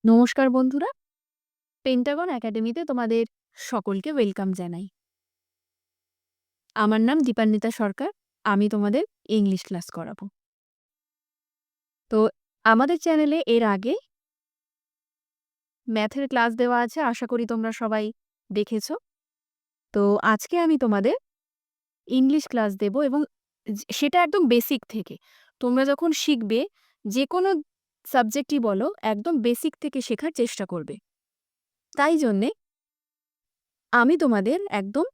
নমস্কার বন্ধুরা, পেন্টাগন একাডেমিতে তোমাদের সকলকে ওয়েলকাম জানাই। আমার নাম দীপান্বিতা সরকার। আমি তোমাদের ইংলিশ ক্লাস করাবো। তো আমাদের চ্যানেলে এর আগে ম্যাথের ক্লাস দেওয়া আছে, আশা করি তোমরা সবাই দেখেছো। তো আজকে আমি তোমাদের ইংলিশ ক্লাস দেব এবং সেটা একদম বেসিক থেকে। তোমরা যখন শিখবে যে কোনো সাবজেক্টই বলো, একদম বেসিক থেকে শেখার চেষ্টা করবে। তাই জন্যে আমি তোমাদের একদম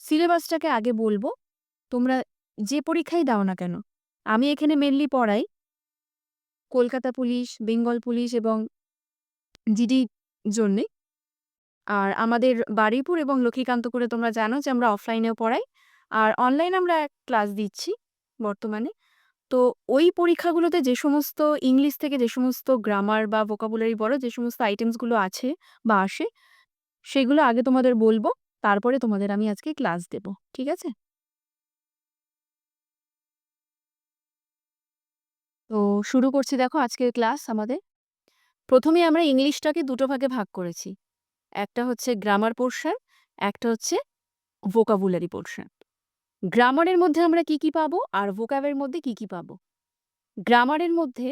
সিলেবাসটাকে আগে বলবো। তোমরা যে পরীক্ষাই দাও না কেন, আমি এখানে মেনলি পড়াই কলকাতা পুলিশ, বেঙ্গল পুলিশ এবং জিডির জন্যে। আর আমাদের বারুইপুর এবং লক্ষ্মীকান্তপুরে তোমরা জানো যে আমরা অফলাইনেও পড়াই। আর অনলাইনে আমরা ক্লাস দিচ্ছি বর্তমানে। তো ওই পরীক্ষাগুলোতে যে সমস্ত ইংলিশ থেকে যে সমস্ত গ্রামার বা ভোকাবুলারি বলো, যে সমস্ত আইটেমসগুলো আছে বা আসে, সেগুলো আগে তোমাদের বলবো। তারপরে তোমাদের আমি আজকে ক্লাস দেব। ঠিক আছে? তো শুরু করছি, দেখো আজকের ক্লাস আমাদের। প্রথমে আমরা ইংলিশটাকে দুটো ভাগে ভাগ করেছি। একটা হচ্ছে গ্রামার পোর্শন, একটা হচ্ছে ভোকাবুলারি পোর্শন। গ্রামারের মধ্যে আমরা কি কি পাবো আর ভোকাবের মধ্যে কি কি পাবো। গ্রামারের মধ্যে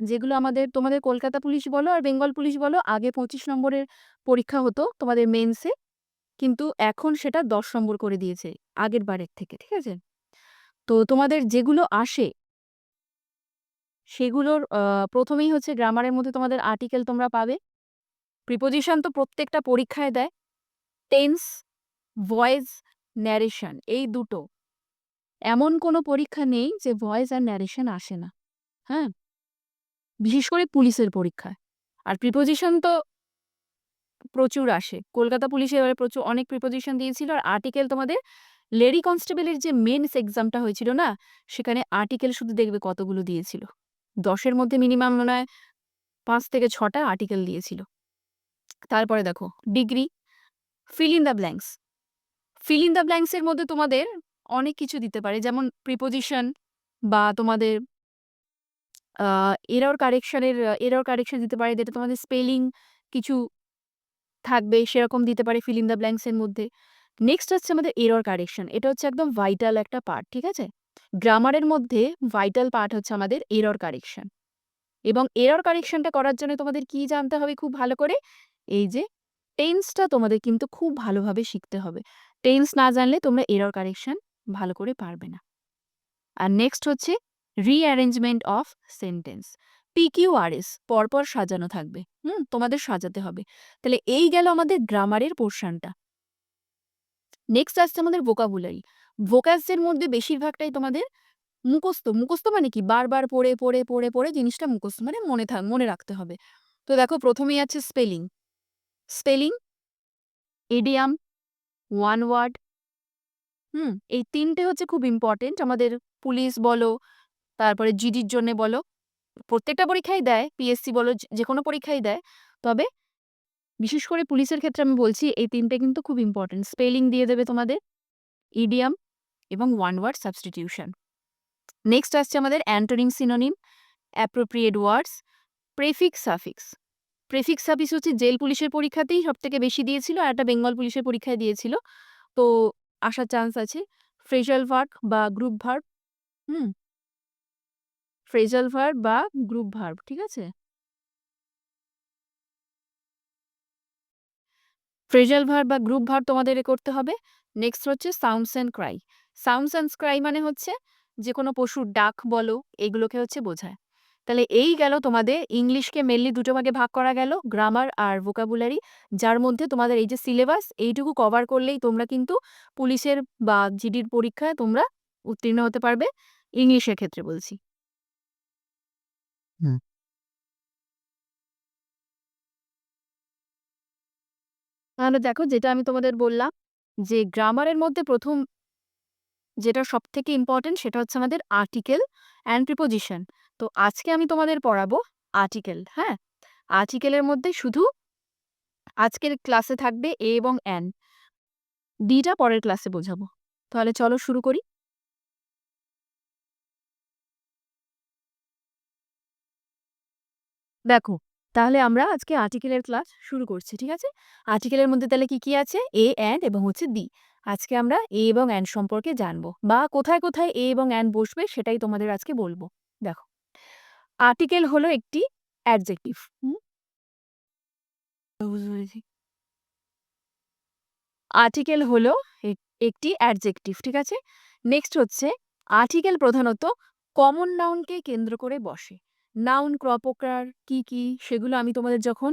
যেগুলো তোমাদের কলকাতা পুলিশ বলো আর বেঙ্গল পুলিশ বলো, আগে 25 নম্বরের পরীক্ষা হতো তোমাদের মেন্সে, কিন্তু এখন সেটা 10 নম্বর করে দিয়েছে আগের বারের থেকে। ঠিক আছে? তো তোমাদের যেগুলো আসে সেগুলোর প্রথমেই হচ্ছে গ্রামারের মধ্যে তোমাদের আর্টিকেল তোমরা পাবে। প্রিপোজিশন তো প্রত্যেকটা পরীক্ষায় দেয়। টেন্স, ভয়েস, ন্যারেশন, এই দুটো। এমন কোনো পরীক্ষা নেই যে ভয়েস আর ন্যারেশন আসে না। হ্যাঁ? বিশেষ করে পুলিশের পরীক্ষায়। আর প্রিপোজিশন তো প্রচুর আসে। কলকাতা পুলিশে এবারে অনেক প্রিপোজিশন দিয়েছিল। আর আর্টিকেল তোমাদের লেডি কনস্টেবলের যে মেন্স এক্সামটা হয়েছিল না, সেখানে আর্টিকেল শুধু দেখবে কতগুলো দিয়েছিল। 10 এর মধ্যে মিনিমাম মনে হয় 5 থেকে 6 টা আর্টিকেল দিয়েছিল। তারপরে দেখো degree, fill in the blanks. Fill in the blanks এর মধ্যে তোমাদের অনেক কিছু দিতে পারে, যেমন প্রিপোজিশন বা তোমাদের এরর কারেকশন দিতে পারে, যেটা তোমাদের স্পেলিং কিছু থাকবে সেরকম দিতে পারে ফিল ইন দ্য ব্ল্যাঙ্কস এর মধ্যে। নেক্সট হচ্ছে আমাদের এরর কারেকশন। এটা হচ্ছে একদম ভাইটাল একটা পার্ট। ঠিক আছে? গ্রামারের মধ্যে ভাইটাল পার্ট হচ্ছে আমাদের এরর কারেকশন। এবং এরর কারেকশনটা করার জন্য তোমাদের কি জানতে হবে খুব ভালো করে? এই যে টেন্সটা তোমাদের কিন্তু খুব ভালোভাবে শিখতে হবে। টেন্স না জানলে তোমরা এরর কারেকশন ভালো করে পারবে না। আর নেক্সট হচ্ছে রিঅ্যারেঞ্জমেন্ট অফ সেন্টেন্স। PQRS পরপর সাজানো থাকবে। তোমাদের সাজাতে হবে। তাহলে এই গেল আমাদের গ্রামারের পোর্শনটা। নেক্সট আসছে আমাদের ভোকাবুলারি। ভোকাবসের মধ্যে বেশিরভাগটাই তোমাদের মুখস্থ। মুখস্থ মানে কি? বারবার পড়ে, পড়ে, পড়ে, পড়ে জিনিসটা মুখস্থ, মানে মনে রাখতে হবে। তো দেখো প্রথমেই আছে spelling. Spelling, idiom, one word. এই ৩ টে হচ্ছে খুব ইম্পোর্টেন্ট। আমাদের পুলিশ বলো, তারপরে জিডির জন্যে বলো, প্রত্যেকটা পরীক্ষাই দেয়, পিএসসি বলো, যেকোনো পরীক্ষাই দেয়। তবে বিশেষ করে পুলিশের ক্ষেত্রে আমি বলছি এই ৩ টে কিন্তু খুব ইম্পোর্টেন্ট। স্পেলিং দিয়ে দেবে তোমাদের, ইডিয়াম এবং ওয়ান ওয়ার্ড সাবস্টিটিউশন। নেক্সট আসছে আমাদের antonym, synonym, appropriate words, prefix, suffix. Prefix suffix হচ্ছে জেল পুলিশের পরীক্ষাতেই সবথেকে বেশি দিয়েছিল, আর একটা বেঙ্গল পুলিশের পরীক্ষায় দিয়েছিল। তো আসার চান্স আছে। ফ্রেজাল ভার্ব বা গ্রুপ ভার্ব। হুম ফ্রেজাল ভার্ব বা গ্রুপ ভার্ব। ঠিক আছে? ফ্রেজাল ভার্ব বা গ্রুপ ভার্ব তোমাদের করতে হবে। নেক্সট হচ্ছে sounds and Cry. Sounds and Cry মানে হচ্ছে যে কোনো পশুর ডাক বলো, এগুলোকে হচ্ছে বোঝায়। তাহলে এই গেল তোমাদের ইংলিশকে মেনলি দুটো ভাগে ভাগ করা গেল, গ্রামার আর ভোকাবুলারি, যার মধ্যে তোমাদের এই যে সিলেবাস, এইটুকু কভার করলেই তোমরা কিন্তু পুলিশের বা জিডির পরীক্ষায় তোমরা উত্তীর্ণ হতে পারবে, ইংলিশের ক্ষেত্রে বলছি। হুম। তাহলে দেখো, যেটা আমি তোমাদের বললাম যে গ্রামারের মধ্যে প্রথম যেটা সবথেকে ইম্পর্টেন্ট সেটা হচ্ছে আমাদের আর্টিকেল অ্যান্ড প্রিপোজিশন। তো আজকে আমি তোমাদের পড়াবো আর্টিকেল। হ্যাঁ? আর্টিকেলের মধ্যে শুধু আজকের ক্লাসে থাকবে এ এবং অ্যান। ডিটা পরের ক্লাসে বোঝাবো। তাহলে চলো শুরু করি। দেখো, তাহলে আমরা আজকে আর্টিকেলের ক্লাস শুরু করছি, ঠিক আছে? আর্টিকেলের মধ্যে তাহলে কি আছে? এ, অ্যান্ড এবং হচ্ছে দি। আজকে আমরা এ এবং অ্যান্ড সম্পর্কে জানবো বা কোথায়, কোথায় এ এবং অ্যান্ড বসবে সেটাই তোমাদের আজকে বলবো। দেখো, আর্টিকেল হলো একটি অ্যাডজেক্টিভ। বুঝতে পেরেছি। আর্টিকেল হলো একটি অ্যাডজেক্টিভ, ঠিক আছে? নেক্সট হচ্ছে আর্টিকেল প্রধানত কমন নাউনকে কেন্দ্র করে বসে। নাউন প্রকার কি সেগুলো আমি তোমাদের যখন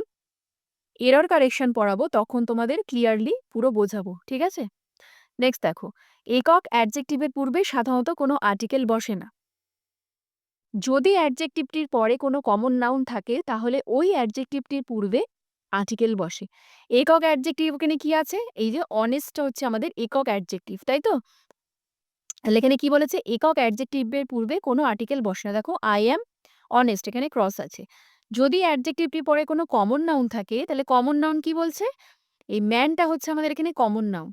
এরর কারেকশন পড়াবো তখন তোমাদের ক্লিয়ারলি পুরো বোঝাবো, ঠিক আছে? নেক্সট দেখো, একক অ্যাডজেক্টিভের পূর্বে সাধারণত কোনো আর্টিকেল বসে না। যদি অ্যাডজেক্টিভটির পরে কোনো কমন নাউন থাকে তাহলে ওই অ্যাডজেক্টিভটির পূর্বে আর্টিকেল বসে। একক অ্যাডজেক্টিভ এখানে কি আছে? এই যে অনেস্টটা হচ্ছে আমাদের একক অ্যাডজেক্টিভ, তাই তো? তাহলে এখানে কি বলেছে? একক অ্যাডজেক্টিভের পূর্বে কোনো আর্টিকেল বসে না। দেখো, আই অ্যাম অনেস্ট, এখানে ক্রস আছে। যদি অ্যাডজেক্টিভটির পরে কোনো কমন নাউন থাকে তাহলে কমন নাউন কি বলছে? এই ম্যানটা হচ্ছে আমাদের এখানে কমন নাউন।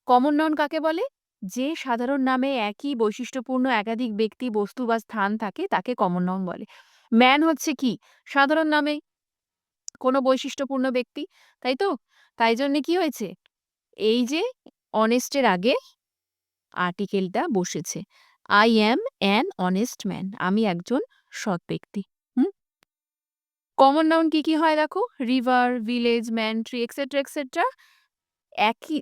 কমন নাউন কাকে বলে? যে সাধারণ নামে একই বৈশিষ্ট্যপূর্ণ একাধিক ব্যক্তি, বস্তু বা স্থান থাকে তাকে কমন নাউন বলে। ম্যান হচ্ছে কি? সাধারণ নামে কোনো বৈশিষ্ট্যপূর্ণ ব্যক্তি, তাই তো? তাই জন্যে কি হয়েছে? এই যে অনেস্টের আগে আর্টিকেলটা বসেছে। I am an honest man. আমি একজন সৎ ব্যক্তি। হুম? কমন নাউন কি হয় দেখো? River, village, man, tree etcetera, etcetera. একই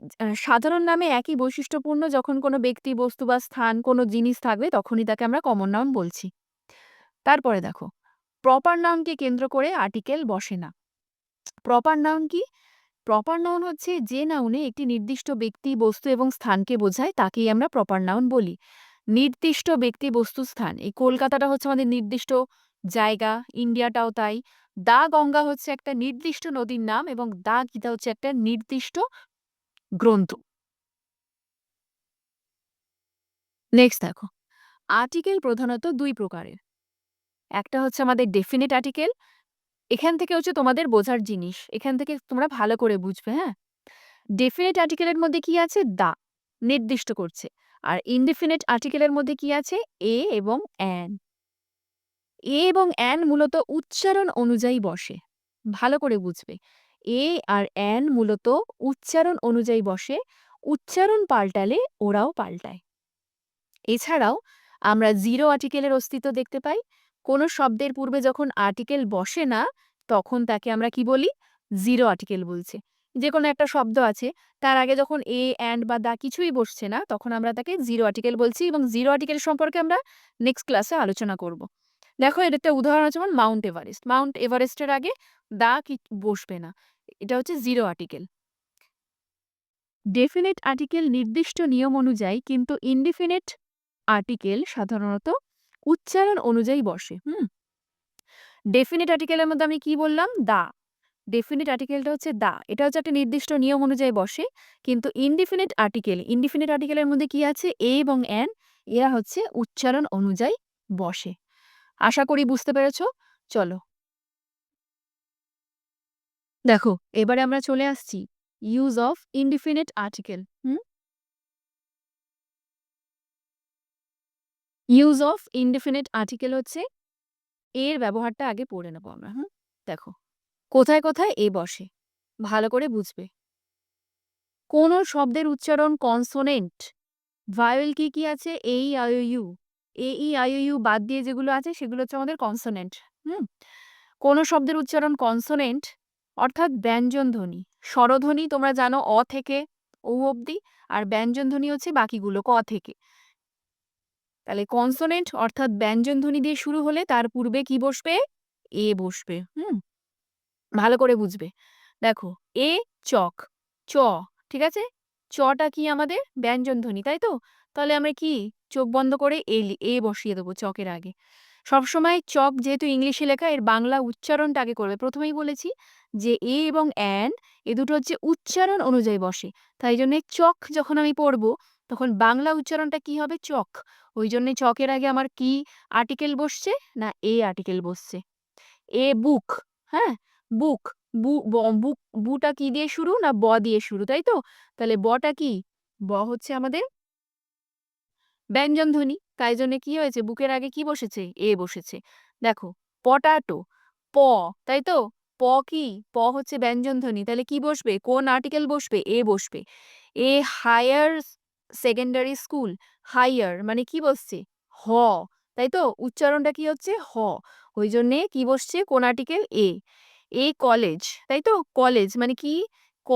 সাধারণ নামে একই বৈশিষ্ট্যপূর্ণ যখন কোনো ব্যক্তি, বস্তু বা স্থান, কোনো জিনিস থাকবে তখনই তাকে আমরা কমন নাউন বলছি। তারপরে দেখো, প্রপার নাউনকে কেন্দ্র করে আর্টিকেল বসে না। প্রপার নাউন কি? প্রপার নাউন হচ্ছে যে নাউনে একটি নির্দিষ্ট ব্যক্তি, বস্তু এবং স্থানকে বোঝায় তাকেই আমরা প্রপার নাউন বলি। নির্দিষ্ট ব্যক্তি, বস্তু, স্থান। এই কলকাতাটা হচ্ছে আমাদের নির্দিষ্ট জায়গা, ইন্ডিয়াটাও তাই। দা গঙ্গা হচ্ছে একটা নির্দিষ্ট নদীর নাম এবং দা গীতা হচ্ছে একটা নির্দিষ্ট গ্রন্থ। নেক্সট দেখো, আর্টিকেল প্রধানত ২ প্রকারের। একটা হচ্ছে আমাদের ডেফিনিট আর্টিকেল। এখান থেকে হচ্ছে তোমাদের বোঝার জিনিস। এখান থেকে তোমরা ভালো করে বুঝবে, হ্যাঁ? ডেফিনিট আর্টিকেলের মধ্যে কি আছে? দা, নির্দিষ্ট করছে। আর ইনডিফিনিট আর্টিকেলের মধ্যে কি আছে? এ এবং অ্যান। এ এবং অ্যান মূলত উচ্চারণ অনুযায়ী বসে। ভালো করে বুঝবে। এ আর অ্যান মূলত উচ্চারণ অনুযায়ী বসে। উচ্চারণ পাল্টালে ওরাও পাল্টায়। এছাড়াও আমরা জিরো আর্টিকেলের অস্তিত্ব দেখতে পাই। কোনো শব্দের পূর্বে যখন আর্টিকেল বসে না, তখন তাকে আমরা কি বলি? জিরো আর্টিকেল বলছি। যেকোনো একটা শব্দ আছে, তার আগে যখন এ, অ্যান্ড বা দা কিছুই বসছে না, তখন আমরা তাকে জিরো আর্টিকেল বলছি এবং জিরো আর্টিকেল সম্পর্কে আমরা নেক্সট ক্লাসে আলোচনা করব। দেখো, এর একটা উদাহরণ আছে যেমন মাউন্ট এভারেস্ট। মাউন্ট এভারেস্টের আগে দা কি বসবে না। এটা হচ্ছে জিরো আর্টিকেল। ডেফিনিট আর্টিকেল নির্দিষ্ট নিয়ম অনুযায়ী, কিন্তু ইনডিফিনিট আর্টিকেল সাধারণত উচ্চারণ অনুযায়ী বসে। ডেফিনিট আর্টিকেলের মধ্যে আমি কি বললাম? দা। ডেফিনিট আর্টিকেলটা হচ্ছে দা। এটা হচ্ছে একটা নির্দিষ্ট নিয়ম অনুযায়ী বসে। কিন্তু ইনডিফিনিট আর্টিকেলের মধ্যে কি আছে? এ এবং অ্যান, এরা হচ্ছে উচ্চারণ অনুযায়ী বসে। আশা করি বুঝতে পেরেছ। চলো, দেখো, এবারে আমরা চলে আসছি use of indefinite article. Use of indefinite article হচ্ছে, এর ব্যবহারটা আগে পড়ে নেব আমরা। দেখো, কোথায়, কোথায় এ বসে? ভালো করে বুঝবে। কোনো শব্দের উচ্চারণ কনসোনেন্ট, ভাওয়েল কি আছে? A, E, I, O, U. A, E, I, O, U বাদ দিয়ে যেগুলো আছে সেগুলো হচ্ছে আমাদের কনসোনেন্ট। হুম? কোনো শব্দের উচ্চারণ কনসোনেন্ট অর্থাৎ ব্যঞ্জন ধ্বনি। স্বরধ্বনি তোমরা জানো অ থেকে ও অবধি, আর ব্যঞ্জন ধ্বনি হচ্ছে বাকিগুলো ক থেকে। তাহলে কনসোনেন্ট অর্থাৎ ব্যঞ্জন ধ্বনি দিয়ে শুরু হলে তার পূর্বে কি বসবে? এ বসবে। ভালো করে বুঝবে। দেখো, এ, চক, চ, ঠিক আছে? চটা কি আমাদের ব্যঞ্জন ধ্বনি, তাই তো? তাহলে আমরা কি চোখ বন্ধ করে এ বসিয়ে দেবো চকের আগে। সবসময় চক যেহেতু ইংলিশে লেখা, এর বাংলা উচ্চারণটা আগে করবে। প্রথমেই বলেছি যে এ এবং অ্যান, এ দুটো হচ্ছে উচ্চারণ অনুযায়ী বসে। তাই জন্যে চক যখন আমি পড়বো তখন বাংলা উচ্চারণটা কি হবে? চক। ওই জন্যে চকের আগে আমার কি আর্টিকেল বসছে? না, এ আর্টিকেল বসছে। এ বুক, হ্যাঁ? বুক, বুক, বুটা কি দিয়ে শুরু? না ব দিয়ে শুরু, তাই তো? তাহলে বটা কি? ব হচ্ছে আমাদের ব্যঞ্জন ধ্বনি। তাই জন্যে কি হয়েছে? বুকের আগে কি বসেছে? এ বসেছে। দেখো, পটাটো, প, তাই তো? প কি? প হচ্ছে ব্যঞ্জন ধ্বনি। তাহলে কি বসবে? কোন আর্টিকেল বসবে? এ বসবে। A higher secondary school, higher মানে কি বসছে? হ, তাই তো? উচ্চারণটা কি হচ্ছে? হ। ওই জন্যে কি বসছে? কোন আর্টিকেল? এ। এ কলেজ, তাই তো? কলেজ মানে কি? ক,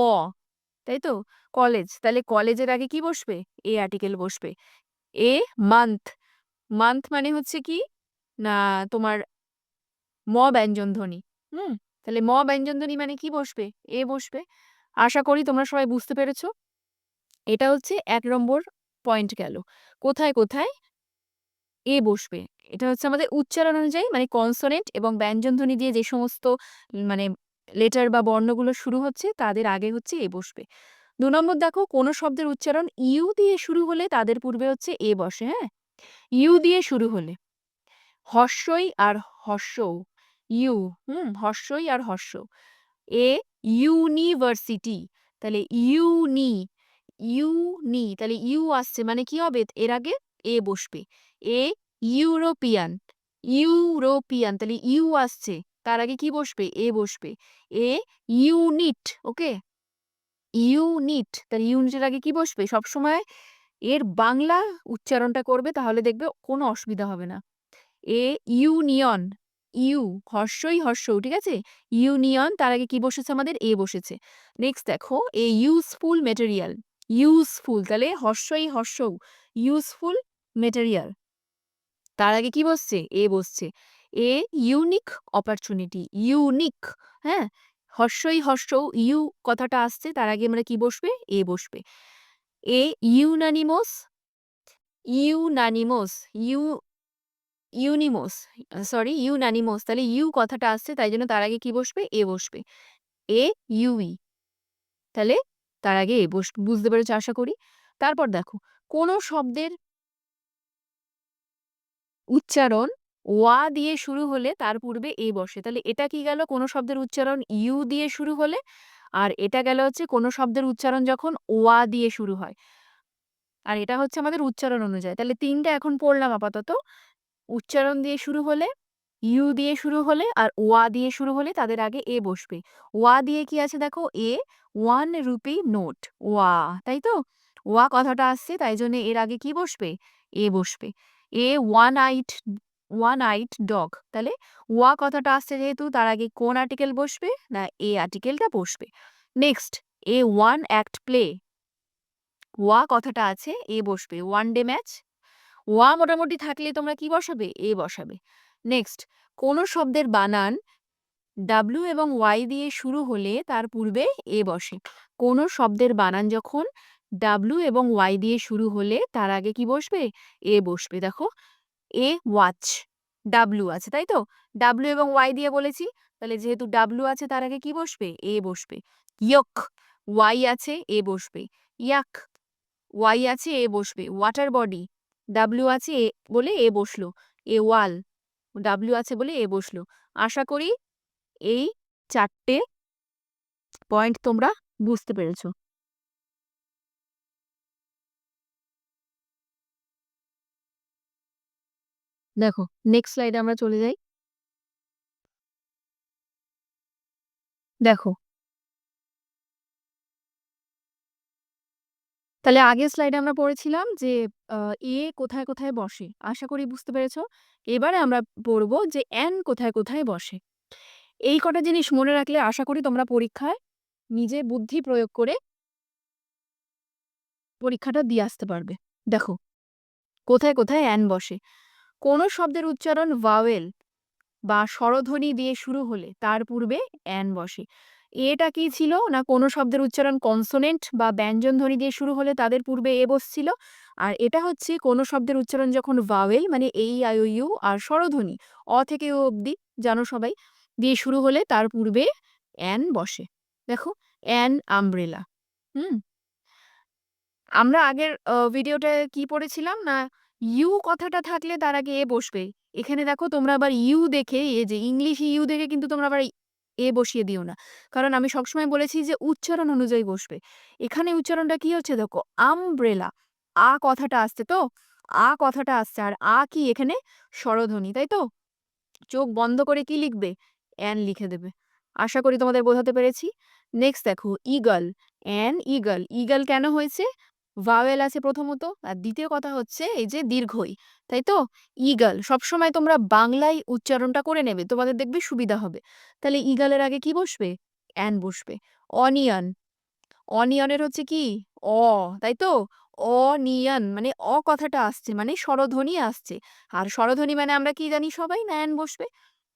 তাই তো? কলেজ। তাহলে কলেজের আগে কি বসবে? এ আর্টিকেল বসবে। এ মান্থ, মান্থ মানে হচ্ছে কি? না তোমার ব্যঞ্জন ধ্বনি। হুম? তাহলে ব্যঞ্জন ধ্বনি মানে কি বসবে? এ বসবে। আশা করি তোমরা সবাই বুঝতে পেরেছ। এটা হচ্ছে ১ নম্বর পয়েন্ট গেল। কোথায়, কোথায় এ বসবে। এটা হচ্ছে আমাদের উচ্চারণ অনুযায়ী মানে কনসোনেন্ট এবং ব্যঞ্জন ধ্বনি দিয়ে যে সমস্ত মানে লেটার বা বর্ণগুলো শুরু হচ্ছে তাদের আগে হচ্ছে এ বসবে। ২ নম্বর দেখো কোন শব্দের উচ্চারণ ইউ দিয়ে শুরু হলে তাদের পূর্বে হচ্ছে এ বসে, হ্যাঁ? ইউ দিয়ে শুরু হলে। হর্ষই আর হর্ষৌ, ইউ, হর্ষই আর হর্ষ। এ ইউনিভার্সিটি, তাহলে ইউনি, ইউনি তাহলে ইউ আসছে মানে কি হবে? এর আগে এ বসবে। এ ইউরোপিয়ান, ইউরোপিয়ান তাহলে ইউ আসছে তার আগে কি বসবে? এ বসবে। এ ইউনিট, ওকে? ইউনিট তাহলে ইউনিটের আগে কি বসবে? সবসময় এর বাংলা উচ্চারণটা করবে তাহলে দেখবে কোনো অসুবিধা হবে না। এ ইউনিয়ন, ইউ হর্ষই হর্ষৌ, ঠিক আছে? ইউনিয়ন তার আগে কি বসেছে আমাদের? এ বসেছে। নেক্সট দেখো এ ইউজফুল মেটেরিয়াল, ইউজফুল তাহলে হর্ষই হর্ষৌ, ইউজফুল মেটেরিয়াল তার আগে কি বসছে? এ বসছে। এ ইউনিক অপরচুনিটি, ইউনিক, হ্যাঁ? হর্ষই হর্ষৌ, ইউ কথাটা আসছে তার আগে আমরা কি বসবে? এ বসবে। এ ইউনানিমাস, ইউনানিমাস, ইউনিমোস, সরি ইউনানিমোস তাহলে ইউ কথাটা আসছে তাই জন্য তার আগে কি বসবে? এ বসবে। এ ইউই তাহলে তার আগে এ বসবে। বুঝতে পেরেছো আশা করি। তারপর দেখো কোন শব্দের উচ্চারণ ওয়া দিয়ে শুরু হলে তার পূর্বে এ বসে। তাহলে এটা কি গেল? কোন শব্দের উচ্চারণ ইউ দিয়ে শুরু হলে, আর এটা গেল হচ্ছে কোন শব্দের উচ্চারণ যখন ওয়া দিয়ে শুরু হয়। আর এটা হচ্ছে আমাদের উচ্চারণ অনুযায়ী। তাহলে ৩ টা এখন পড়লাম আপাতত। উচ্চারণ দিয়ে শুরু হলে, ইউ দিয়ে শুরু হলে আর ওয়া দিয়ে শুরু হলে তাদের আগে এ বসবে। ওয়া দিয়ে কি আছে দেখো? এ 1 রুপি নোট। ওয়া, তাই তো? ওয়া কথাটা আসছে তাই জন্য এর আগে কি বসবে? এ বসবে। এ ওয়ান আইট ডগ তাহলে ওয়া কথাটা আসছে যেহেতু তার আগে কোন আর্টিকেল বসবে? না এ আর্টিকেলটা বসবে। নেক্সট এ ওয়ান অ্যাক্ট প্লে, ওয়া কথাটা আছে এ বসবে। ওয়ান ডে ম্যাচ, ওয়া মোটামুটি থাকলে তোমরা কি বসাবে? এ বসাবে। নেক্সট কোন শব্দের বানান ডাব্লিউ এবং ওয়াই দিয়ে শুরু হলে তার পূর্বে এ বসে। কোন শব্দের বানান যখন ডাব্লিউ এবং ওয়াই দিয়ে শুরু হলে তার আগে কি বসবে? এ বসবে। দেখো এ ওয়াচ, ডাব্লিউ আছে তাই তো? ডাব্লিউ এবং ওয়াই দিয়ে বলেছি, তাহলে যেহেতু ডাব্লিউ আছে তার আগে কি বসবে? এ বসবে। ইয়ক, ওয়াই আছে এ বসবে। ইয়াক, ওয়াই আছে এ বসবে। ওয়াটার বডি, ডাব্লিউ আছে এ বলে এ বসলো। এ ওয়াল, ডাব্লিউ আছে বলে এ বসলো। আশা করি এই ৪ টে পয়েন্ট তোমরা বুঝতে পেরেছ। দেখো নেক্সট স্লাইডে আমরা চলে যাই। দেখো তাহলে আগের স্লাইডে আমরা পড়েছিলাম যে আ এ কোথায়, কোথায় বসে। আশা করি বুঝতে পেরেছ। এবারে আমরা পড়ব যে এন কোথায়, কোথায় বসে। এই কটা জিনিস মনে রাখলে আশা করি তোমরা পরীক্ষায় নিজে বুদ্ধি প্রয়োগ করে পরীক্ষাটা দিয়ে আসতে পারবে। দেখো কোথায়, কোথায় অ্যান বসে। কোন শব্দের উচ্চারণ ভাওয়েল বা স্বরধ্বনি দিয়ে শুরু হলে তার পূর্বে অ্যান বসে। এটা কি ছিল? না কোন শব্দের উচ্চারণ কনসোনেন্ট বা ব্যঞ্জন ধ্বনি দিয়ে শুরু হলে তাদের পূর্বে এ বসছিল। আর এটা হচ্ছে কোন শব্দের উচ্চারণ যখন ভাওয়েল মানে এই, আই, ও, ইউ আর স্বরধ্বনি অ থেকে ও অবধি জানো সবাই দিয়ে শুরু হলে তার পূর্বে অ্যান বসে। দেখো অ্যান আমব্রেলা। হুম? আমরা আগের ভিডিওটায় কি পড়েছিলাম? না ইউ কথাটা থাকলে তার আগে এ বসবে। এখানে দেখো তোমরা আবার ইউ দেখে এই যে ইংলিশ ইউ দেখে কিন্তু তোমরা আবার এ বসিয়ে দিও না। কারণ আমি সবসময় বলেছি যে উচ্চারণ অনুযায়ী বসবে। এখানে উচ্চারণটা কি হচ্ছে দেখো আমব্রেলা। আ কথাটা আসছে তো? আ কথাটা আসছে। আর আ কি এখানে? স্বরধ্বনি, তাই তো? চোখ বন্ধ করে কি লিখবে? অ্যান লিখে দেবে। আশা করি তোমাদের বোঝাতে পেরেছি। নেক্সট দেখো ঈগল, অ্যান ঈগল। ঈগল কেন হয়েছে? ভাওয়েল আছে প্রথমত, আর দ্বিতীয় কথা হচ্ছে এই যে দীর্ঘই, তাই তো? ঈগল সবসময় তোমরা বাংলায় উচ্চারণটা করে নেবে, তোমাদের দেখবে সুবিধা হবে। তাহলে ঈগলের আগে কি বসবে? অ্যান বসবে। অনিয়ন, অনিয়নের হচ্ছে কি? অ, তাই তো? অনিয়ন মানে অ কথাটা আসছে মানে স্বরধ্বনি আসছে। আর স্বরধ্বনি মানে আমরা কি জানি সবাই? না অ্যান বসবে।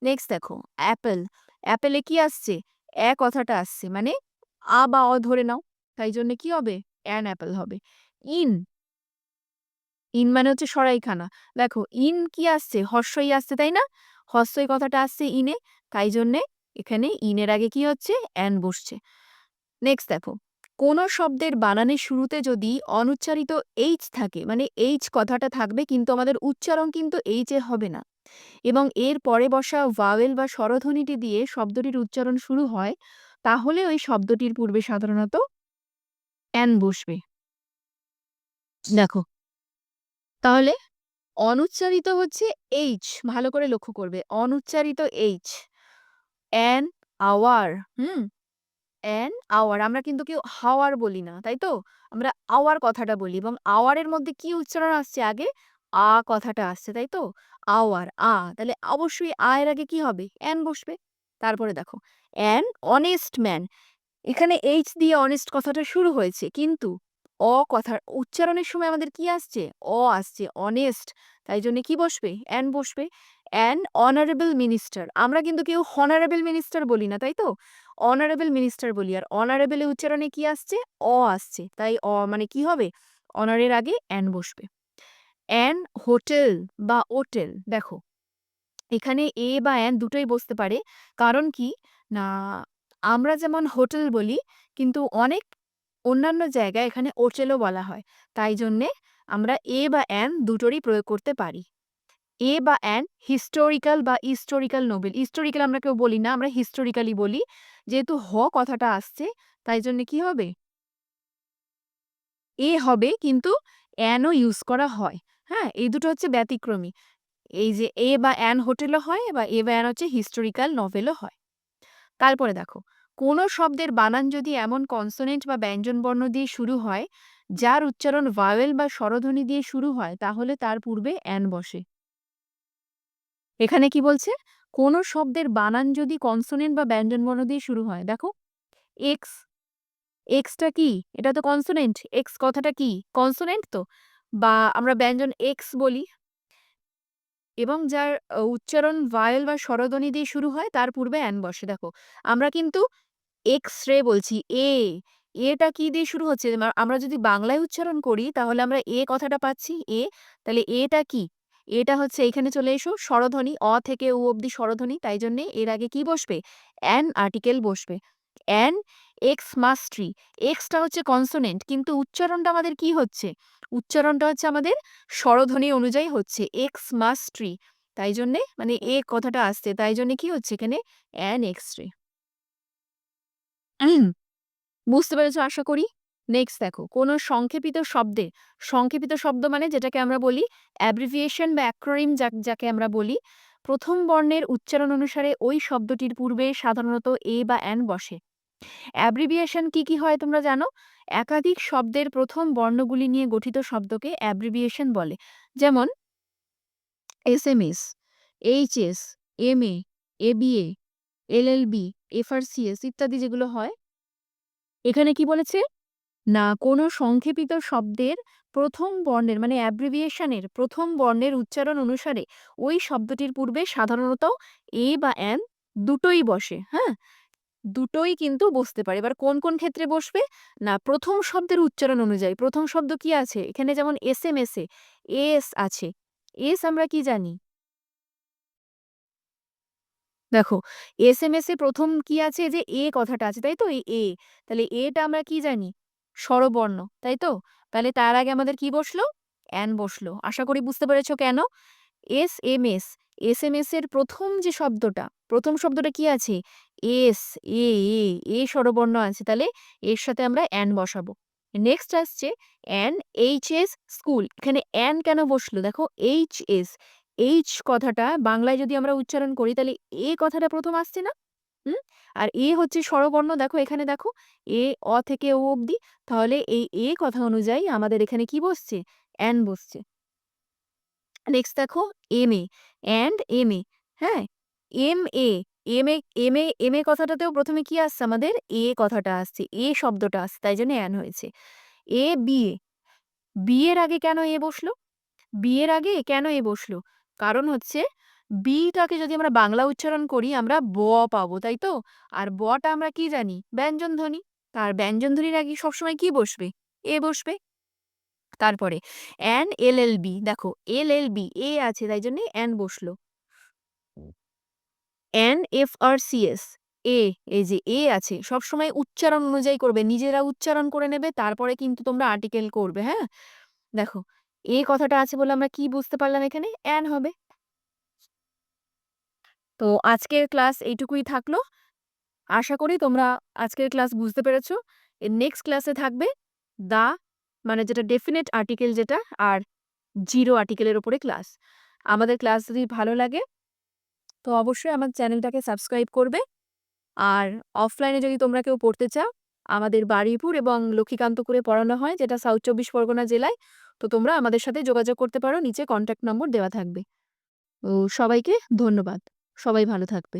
নেক্সট দেখো অ্যাপেল। অ্যাপেলে কি আসছে? কথাটা আসছে মানে আ বা অ ধরে নাও। তাই জন্য কি হবে? অ্যান অ্যাপেল হবে। ইন, ইন মানে হচ্ছে সরাইখানা। দেখো ইন কি আসছে? হর্ষই আসছে, তাই না? হর্ষই কথাটা আসছে ইনে। তাই জন্যে এখানে ইনের আগে কি হচ্ছে? অ্যান বসছে। নেক্সট দেখো, কোন শব্দের বানানের শুরুতে যদি অনুচ্চারিত এইচ থাকে, মানে এইচ কথাটা থাকবে কিন্তু আমাদের উচ্চারণ কিন্তু এইচ এ হবে না, এবং এর পরে বসা ভাওয়েল বা স্বরধ্বনিটি দিয়ে শব্দটির উচ্চারণ শুরু হয়, তাহলে ওই শব্দটির পূর্বে সাধারণত অ্যান বসবে। দেখো তাহলে অনুচ্চারিত হচ্ছে এইচ, ভালো করে লক্ষ্য করবে, অনুচ্চারিত H, an, hour, hmm, an hour. আমরা কিন্তু কেউ হাওয়ার বলি না, তাই তো? আমরা আওয়ার কথাটা বলি, এবং আওয়ারের মধ্যে কি উচ্চারণ আসছে আগে? আ কথাটা আসছে, তাই তো? আওয়ার, তাহলে অবশ্যই এর আগে কি হবে? অ্যান বসবে। তারপরে দেখো অ্যান অনেস্ট ম্যান। এখানে এইচ দিয়ে অনেস্ট কথাটা শুরু হয়েছে, কিন্তু কথার উচ্চারণের সময় আমাদের কি আসছে? আসছে, অনেস্ট। তাই জন্য কি বসবে? অ্যান বসবে। An honourable minister. আমরা কিন্তু কেউ হনারেবল মিনিস্টার বলি না, তাই তো? অনারেবল মিনিস্টার বলি, আর অনারেবল এর উচ্চারণে কি আসছে? আসছে, তাই মানে কি হবে? অনারের আগে অ্যান বসবে। অ্যান হোটেল বা ওটেল। দেখো এখানে বা অ্যান দুটোই বসতে পারে। কারণ কি? না, আমরা যেমন হোটেল বলি, কিন্তু অনেক অন্যান্য জায়গায় এখানে ওটেলও বলা হয়। তাই জন্যে আমরা বা অ্যান দুটোরই প্রয়োগ করতে পারি। বা অ্যান হিস্টোরিক্যাল বা হিস্টোরিক্যাল নোবেল। হিস্টোরিক্যাল আমরা কেউ বলি না, আমরা হিস্টোরিক্যালি বলি। যেহেতু কথাটা আসছে, তাই জন্যে কি হবে? হবে, কিন্তু অ্যানও ইউজ করা হয়। হ্যাঁ? এই দুটো হচ্ছে ব্যতিক্রমী। এই যে বা অ্যান হোটেলও হয়, বা বা অ্যান হচ্ছে হিস্টোরিক্যাল নভেলও হয়। তারপরে দেখো, কোনো শব্দের বানান যদি এমন কনসোনেন্ট বা ব্যঞ্জনবর্ণ দিয়ে শুরু হয়, যার উচ্চারণ ভাওয়েল বা স্বরধ্বনি দিয়ে শুরু হয়, তাহলে তার পূর্বে অ্যান বসে। এখানে কি বলছে? কোনো শব্দের বানান যদি কনসোনেন্ট বা ব্যঞ্জনবর্ণ দিয়ে শুরু হয়। দেখো এক্স, এক্সটা কি? এটা তো কনসোনেন্ট। এক্স কথাটা কি? কনসোনেন্ট তো। বা আমরা ব্যঞ্জন এক্স বলি, এবং যার উচ্চারণ ভায়েল বা স্বরধ্বনি দিয়ে শুরু হয়, তার পূর্বে অ্যান বসে। দেখো আমরা কিন্তু এক্স-রে বলছি। এটা কি দিয়ে শুরু হচ্ছে? আমরা যদি বাংলায় উচ্চারণ করি তাহলে আমরা কথাটা পাচ্ছি তাহলে এটা কি? এটা হচ্ছে, এখানে চলে এসো, স্বরধ্বনি থেকে উ অব্দি স্বরধ্বনি। তাই জন্যে এর আগে কি বসবে? অ্যান আর্টিকেল বসবে। An x must tree. Extra হচ্ছে কনসোনেন্ট, কিন্তু উচ্চারণটা আমাদের কি হচ্ছে? উচ্চারণটা হচ্ছে আমাদের স্বরধ্বনি অনুযায়ী হচ্ছে এক্স মাস্ট ট্রি। তাই জন্যে মানে কথাটা আসছে, তাই জন্যে কি হচ্ছে এখানে? An x tree. বুঝতে পেরেছো আশা করি। নেক্সট দেখো, কোনো সংক্ষেপিত শব্দে, সংক্ষেপিত শব্দ মানে যেটাকে আমরা বলি অ্যাব্রিভিয়েশন বা অ্যাক্রোনিম, যাকে আমরা বলি, প্রথম বর্ণের উচ্চারণ অনুসারে ওই শব্দটির পূর্বে সাধারণত বা অ্যান বসে। অ্যাব্রিভিয়েশন কি কি হয় তোমরা জানো? একাধিক শব্দের প্রথম বর্ণগুলি নিয়ে গঠিত শব্দকে অ্যাব্রিভিয়েশন বলে। যেমন SMS, HS, MA, ABA, LLB, FRCS ইত্যাদি যেগুলো হয়। এখানে কি বলেছে? না, কোনো সংক্ষেপিত শব্দের প্রথম বর্ণের মানে অ্যাব্রিভিয়েশনের প্রথম বর্ণের উচ্চারণ অনুসারে ওই শব্দটির পূর্বে সাধারণত বা অ্যান দুটোই বসে। হ্যাঁ? দুটোই কিন্তু বসতে পারে। এবার কোন কোন ক্ষেত্রে বসবে? না, প্রথম শব্দের উচ্চারণ অনুযায়ী। প্রথম শব্দ কি আছে? এখানে যেমন এসএমএস এ এস আছে। এস আমরা কি জানি? দেখো এসএমএস এ প্রথম কি আছে? যে কথাটা আছে, তাই তো? তাহলে টা আমরা কি জানি? স্বরবর্ণ, তাই তো? তাহলে তার আগে আমাদের কি বসলো? অ্যান বসলো। আশা করি বুঝতে পেরেছ কেন? এসএমএস, এসএমএস এর প্রথম যে শব্দটা, প্রথম শব্দটা কি আছে? এস, এ, স্বরবর্ণ আছে। তাহলে এর সাথে আমরা অ্যান বসাবো। নেক্সট আসছে অ্যান এইচএস স্কুল। এখানে অ্যান কেন বসলো? দেখো এইচএস, এইচ কথাটা বাংলায় যদি আমরা উচ্চারণ করি তাহলে এ কথাটা প্রথম আসছে না? হুম? আর এ হচ্ছে স্বরবর্ণ দেখো এখানে দেখো। এ অ থেকে ও অবধি। তাহলে এই এ কথা অনুযায়ী আমাদের এখানে কি বসছে? অ্যান বসছে। নেক্সট দেখো M A, and M A, হ্যাঁ? এম এ, এম এ কথাটাতেও প্রথমে কি আসছে আমাদের? এ কথাটা আসছে। এ শব্দটা আসছে। তাই জন্য অ্যান হয়েছে। এ বি এ, বি এর আগে কেন এ বসলো? বি এর আগে কেন এ বসলো? কারণ হচ্ছে টাকে যদি আমরা বাংলা উচ্চারণ করি আমরা ব পাবো, তাই তো? আর টা আমরা কি জানি? ব্যঞ্জনধ্বনি। আর ব্যঞ্জনধ্বনির আগে সবসময় কি বসবে? এ বসবে। তারপরে অ্যান এলএলবি দেখো এলএলবি এ আছে তাই জন্যে অ্যান বসলো। অ্যান এফআরসিএস এ, এই যে এ আছে সবসময় উচ্চারণ অনুযায়ী করবে। নিজেরা উচ্চারণ করে নেবে তারপরে কিন্তু তোমরা আর্টিকেল করবে, হ্যাঁ? দেখো এ কথাটা আছে বলে আমরা কি বুঝতে পারলাম এখানে? অ্যান হবে। তো আজকের ক্লাস এইটুকুই থাকলো। আশা করি তোমরা আজকের ক্লাস বুঝতে পেরেছ। এর নেক্সট ক্লাসে থাকবে দা মানে যেটা ডেফিনিট আর্টিকেল যেটা আর জিরো আর্টিকেলের উপরে ক্লাস। আমাদের ক্লাস যদি ভালো লাগে তো অবশ্যই আমার চ্যানেলটাকে সাবস্ক্রাইব করবে। আর অফলাইনে যদি তোমরা কেউ পড়তে চাও, আমাদের বারুইপুর এবং লক্ষ্মীকান্তপুরে পড়ানো হয় যেটা সাউথ ২৪ পরগনা জেলায়। তো তোমরা আমাদের সাথে যোগাযোগ করতে পারো। নিচে কনট্যাক্ট নম্বর দেওয়া থাকবে। তো সবাইকে ধন্যবাদ। সবাই ভালো থাকবে।